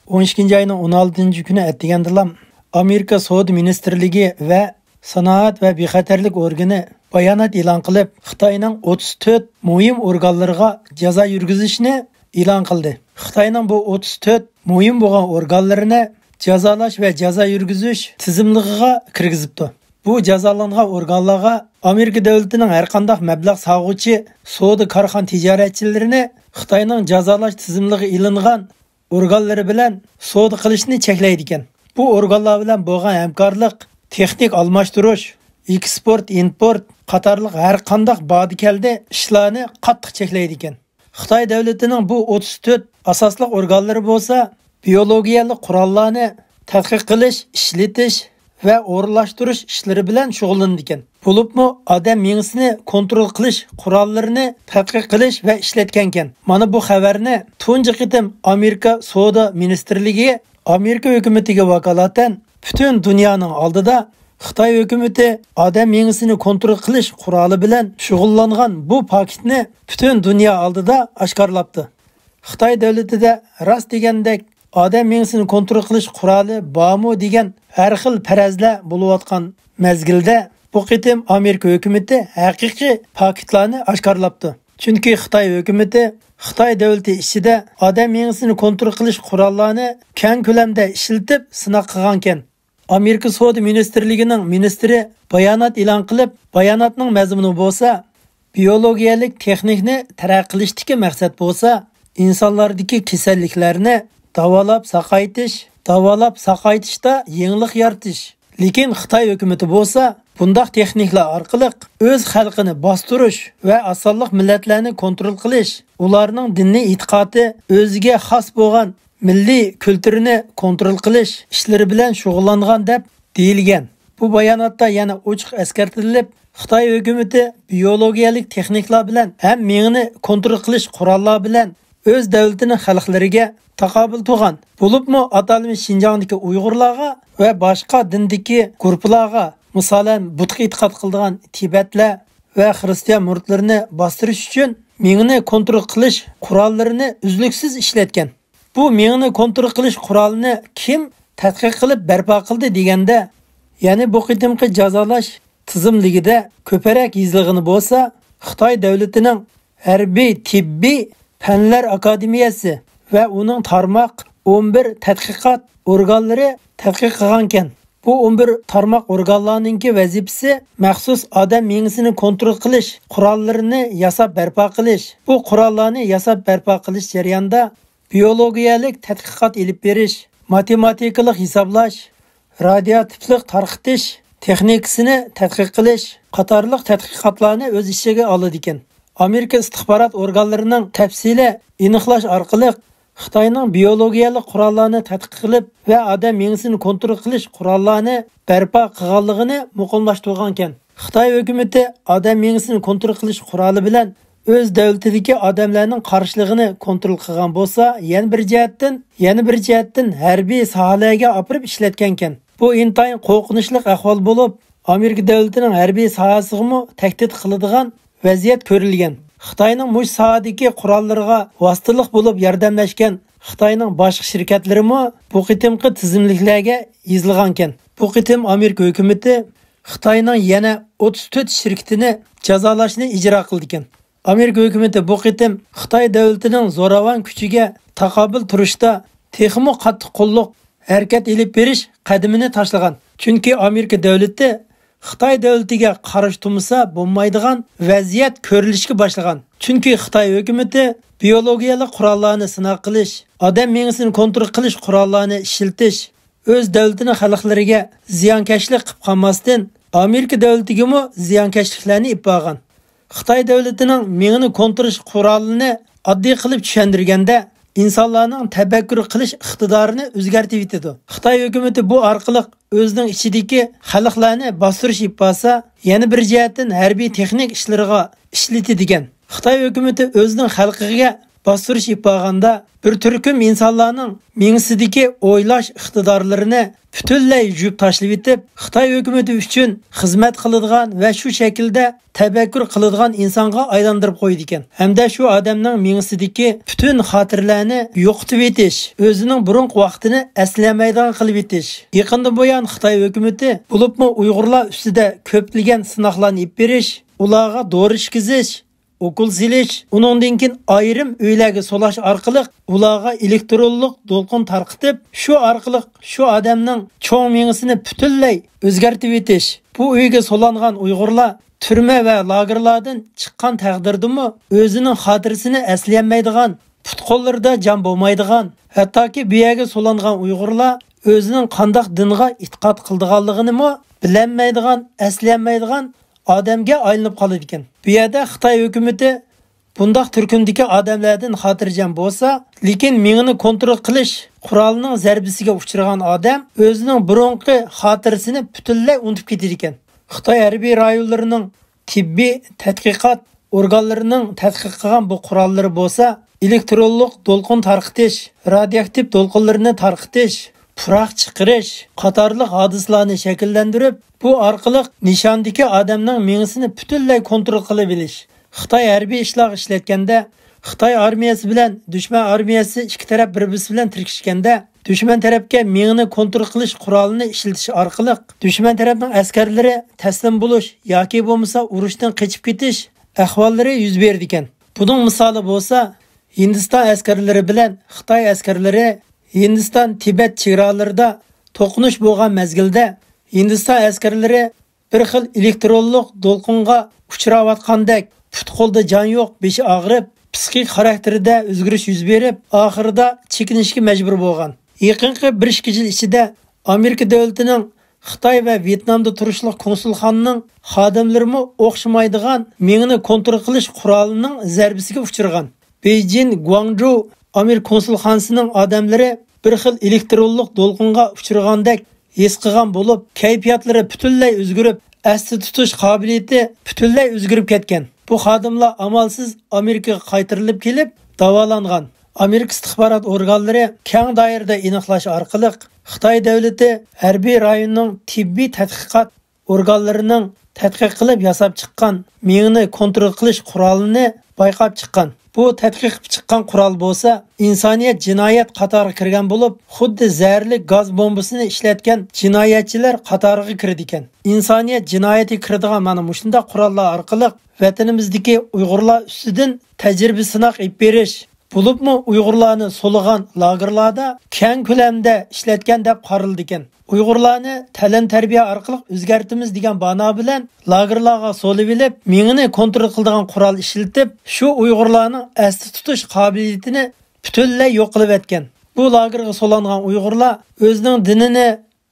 12 ayının 16 kuni aytgandilar. Amerika Savdo Ministerligi va Sanoat va bexatarlik organi bayonot e'lon qilib, Xitoyning 34 muhim organlariga jazo yurgizishni e'lon qildi. Xitoyning bu 34 muhim bo'lgan organlarini jazolash va jazo yurgizish tizimligiga kirgizibdi. Bu jazolangan organlarga Amerika davlatining har qanday mablag' sog'uvchi savdo korxon tijoratchilarini Xitoyning jazolash tizimligi ilingan organlari bilan savdo qilishni cheklaydi ekan. Bu organlar bilan bo'lgan hamkorlik, texnik almashtirish, eksport, import qatorliq har qanday bodikalda ishlarni qattiq cheklaydi ekan. Xitoy davlatining bu 34 asosli organlari bo'lsa, biologiyalik qurollarni tadqiq qilish, ishlatish va o'rinlashtirish ishlari bilan shug'ullanadi ekan. Bo'libmi odam mingsini kontrol qilish qurollarini tadqiq qilish va ishlatgan ekan. Mana bu xabarni tunji qitim Amerika Savdo Ministerligi Amerika hukumatiga vakolatan butun dunyoning oldida Xitoy hukumati odam mingsini kontrol qilish quroli bilan shug'ullangan bu paketni butun dunyo oldida oshkorlabdi. Xitoy davlatida rost degandek odam mingsini kontrol qilish quroli bormi degan har xil farazlar bo'layotgan mezgilda bu qitim Amerika hukumati haqiqiy paketlarni oshkorlabdi. Chunki Xitoy hukumati Xitoy davlati ichida odam mingsini kontrol qilish qurollarini keng ko'lamda ishlatib sinov qilgan ekan. Amerika Savdo Ministerligining ministri bayonot e'lon qilib, bayonotning mazmuni bo'lsa, biologiyalik texnikni taraqqiy qilishdagi maqsad bo'lsa, insonlardagi kasalliklarni davolab saqaytishda yengillik yaratish. Lekin Xitoy hukumati bo'lsa, bundaq texniklar orqali o'z xalqini bostirish va asonliq millatlarni kontrol qilish, ularning diniy e'tiqodi o'ziga xos bo'lgan milliy kulturini kontrol qilish ishlari bilan shug'ullangan deb deyilgan. Bu bayonotda yana ochiq eskartilib, Xitoy hukumati biologiyalik texniklar bilan ham mingni kontrol qilish qurollar bilan o'z davlatining xalqlariga taqobil turgan. Bo'libmi atalmish Xinjiangdagi Uyg'urlarga va boshqa dindagi guruhlarga, masalan, butga e'tiqod qiladigan Tibetlar va xristian muridlarni bostirish uchun mingni kontrol qilish qurollarini uzluksiz ishlatgan. Bu mingni kontrol qilish qurolini kim tadqiq qilib barpo qildi deganda, ya'ni bu qitimqi jazolash tizimligida ko'parak yozilgani bo'lsa, Xitoy davlatining harbiy tibbiy fanlar akademiyasi va uning tarmoq 11 tadqiqot organlari tadqiq qilgan ekan. Bu 11 tarmoq organlarninki vazifasi maxsus odam mingsini kontrol qilish qurollarini yasab barpo qilish. Bu qurollarni yasab barpo qilish jarayonida biologiyalik tadqiqot elib berish, matematikalik hisoblash, radioaktivlik tarqitish texnikasini tadqiq qilish qatorliq tadqiqotlarni o'z ichiga oladi ekan. Amerika istixborot organlarining tafsili aniqlash orqali Xitoyning biologiyalik qurollarni tadqiq qilib va odam mingsini kontrol qilish qurollarini barpo qilganligini muqimlashtirgan ekan. Xitoy hukumati odam mingsini kontrol qilish quroli bilan o'z davlatidagi odamlarning qarshiligini kontrol qilgan bo'lsa, yana bir jihatdan harbiy sohalarga olib ishlatgan ekan. Bu intayin qo'rqinchli ahvol bo'lib, Amerika davlatining harbiy sohasiga tahdid qiladigan vaziyat ko'rilgan. Xitoyning mush sohadagi qurollariga vositalik bo'lib yordamlashgan Xitoyning boshqa shirkatlari bu qitimqi tizimliklarga yozilgan ekan. Bu qitim Amerika hukumati Xitoyning yana 34 shirkatini jazolashni ijro qildi ekan. Amerika hukumati bu qitim Xitoy davlatining zo'ravon kuchiga taqobil turishda texmo qattiq qo'lliq harakat elib berish qadamini tashlagan. Chunki Amerika davlati Xitoy davlatiga qarshi turmasa bo'lmaydigan vaziyat ko'rilishga boshlagan. Chunki Xitoy hukumati biologiyalik qurollarni sinov qilish, odam mingsini kontrol qilish qurollarini ishlatish, o'z davlatining xalqlariga ziyonkashlik qilib qolmasdan Amerika davlatiga ziyonkashliklarni ib olgan. Xitoy davlatining mingni kontrol qurolini oddiy qilib tushundirganda insonlarning tafakkur qilish iqtidorini o'zgartirib yetadi. Xitoy hukumati bu orqali o'zining ichidagi xalqlarni bostirish ipasa, yana bir jihatdan harbiy texnik ishlariga ishlatadigan. Xitoy hukumati o'zining xalqiga bastırış ipaganda bir türküm insanlarning mingsidagi o'ylash iqtidorlarini butunlay yuvib tashlab etib, Xitoy hukumati uchun xizmat qiladigan va shu shaklda tafakkur qiladigan insonga aylantirib qo'ydi ekan. Hamda shu odamning mingsidagi butun xotirlarni yo'qotib etish, o'zining burungi vaqtini eslamaydigan qilib etish. Yaqinda buyon Xitoy hukumati bo'libmi Uyg'urlar ustida ko'plagan sinoqlarni ib berish, ularga dori ishkizish, okul silish, uningdan keyin ayrim uylarga solash orqali ularga elektronlik to'lqin tarqitib, shu orqali shu odamning cho'ng mingisini butunlay o'zgartib etish. Bu uyga solangan Uyg'urlar turma va lagerlardan chiqqan taqdirdimi o'zining xotirasini eslamaydigan, putqollarda jon bo'lmaydigan, hattoki bu yerga solangan Uyg'urlar o'zining qandoq dinga e'tiqod qildiganligini bilmaydigan, eslamaydigan odamga aylanib qoladi ekan. Bu yerda Xitoy hukumati bundaq turkumdagi odamlardan xotirjam bo'lsa, lekin mingini kontrol qilish qurolining zarbasiga uchragan odam o'zining burunqi xotirasini butunlay unutib ketar ekan. Xitoy harbiy rayonlarining tibbiy tadqiqot organlarining tadqiq qilgan bu qurollari bo'lsa, elektronlik to'lqin tarqitish, radioaktiv to'lqinlarni tarqitish, puroq chiqarish qatorliq hodisalarni shakllantirib, bu orqali nishondagi odamning mingisini butunlay kontrol qilib bilish. Xitoy harbiy ishlar ishlatganda, Xitoy armiyasi bilan dushman armiyasi ikki taraf bir-birisi bilan tirkishganda, dushman tarafga mingini kontrol qilish qurolini ishlatish orqali dushman tarafning askarlari taslim bo'lish yoki bo'lmasa urushdan qochib ketish ahvollari yuz berdi ekan. Buning misoli bo'lsa, Hindiston askarlari bilan Xitoy askarlari Hindiston Tibet chegaralarida to'qinish bo'lgan mezgilda Hindiston askarlari bir xil elektronlik to'lqinga uchrayotgandek put-qo'lda jon yo'q, beshi og'rib, psixik xarakterida o'zgarish yuz berib, oxirida chekinishga majbur bo'lgan. Yaqinqi 1-2 yil ichida Amerika davlatining Xitoy va Vyetnamda turishliq konsulxonaning xodimlari o'xshamaydigan mingini kontrol qilish qurolining zarbasiga uchragan. Beijing, Guangzhou Amerika konsulxonasining odamlari bir xil elektronlik to'lqinga uchragandek his qilgan bo'lib, kayfiyatlari butunlay o'zgarib, asli tutish qobiliyati butunlay o'zgarib ketgan. Bu xodimlar amalsiz Amerikaga qaytarilib kelib, davolangan. Amerika istixborot organlari keng doirada aniqlash orqali Xitoy davlati harbiy rayonning tibbiy tadqiqot organlarining tadqiq qilib yasab chiqqan mingni kontrol qilish qurolini bayqab chiqqan. Bu tadqiq chiqqan qurol bo'lsa, insoniyat jinoyat qatoriga kirgan bo'lib, xuddi zarli gaz bombasini ishlatgan jinoyatchilar qatoriga kirdi ekan. Insoniyat jinoyati kiradigan mana shunday qurollar orqali vatanimizdagi Uyg'urlar ustidan tajriba sinoq ib berish, bo'libmi Uyg'urlarni so'ligan lagerlarda keng ko'lamda ishlatgan deb qaraldi ekan. Uyg'urlarni ta'lim tarbiya orqali o'zgartimiz degan bano bilan lagerlarga so'lib olib, mingini kontrol qiladigan qurol ishlatib, shu Uyg'urlarning asli tutish qobiliyatini butunlay yo'q qilib etgan. Bu lagerga so'langan Uyg'urlar o'zining dinini,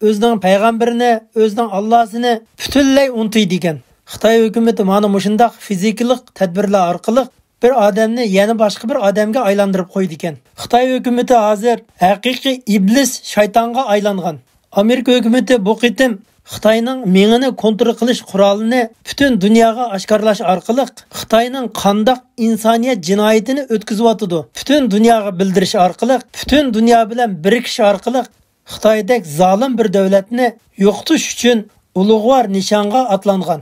o'zining payg'ambarini, o'zining Allohini butunlay unutdi ekan. Xitoy hukumati mana shunday fizikalik tadbirlar orqali bir odamni yana boshqa bir odamga aylantirib qo'ydi ekan. Xitoy hukumati hozir haqiqiy iblis, shaytonga aylangan. Amerika hukumati bu qitim Xitoyning mingini kontrol qilish qurolini butun dunyoga oshkorlash orqali Xitoyning qandoq insoniyat jinoyatini o'tkazayotdi. Butun dunyoga bildirish orqali, butun dunyo bilan birikish orqali Xitoydek zolim bir davlatni yo'qotish uchun ulug'vor nishonga atlangan.